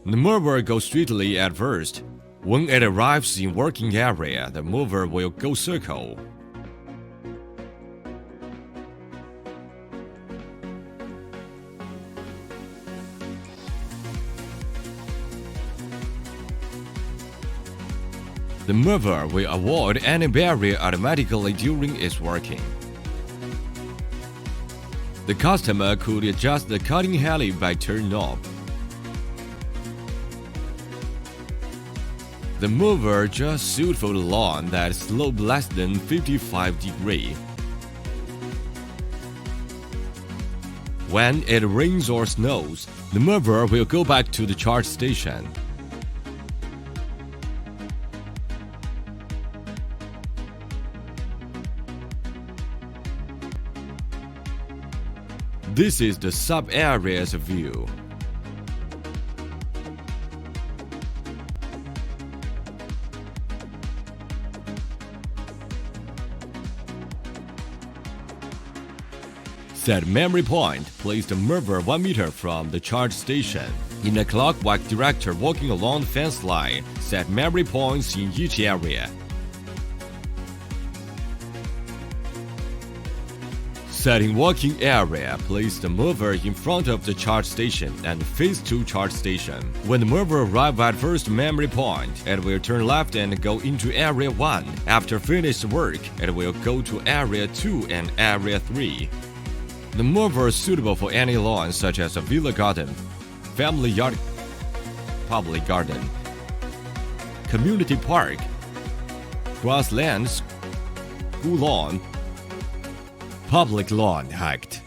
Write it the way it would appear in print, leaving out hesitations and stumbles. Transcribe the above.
The mower goes straightly at first. When it arrives in working area, the mower will go circle. The mower will avoid any barrier automatically during its working. The customer could adjust the cutting height by turn knob. The mower just suited for the lawn that slope less than 55 degrees. When it rains or snows, the mower will go back to the charge station. This is the sub-area's view. Set memory point. Place the mower 1 meter from the charge station. In a clockwise direction walking along the fence line, set memory points in each area. Setting working area, place the mower in front of the charge station and face to charge station. When the mower arrives at first memory point, it will turn left and go into area 1. After finished work, it will go to area 2 and area 3. The mower is suitable for any lawn such as a villa garden, family yard, public garden, community park, grasslands, school lawn, public lawn hiked.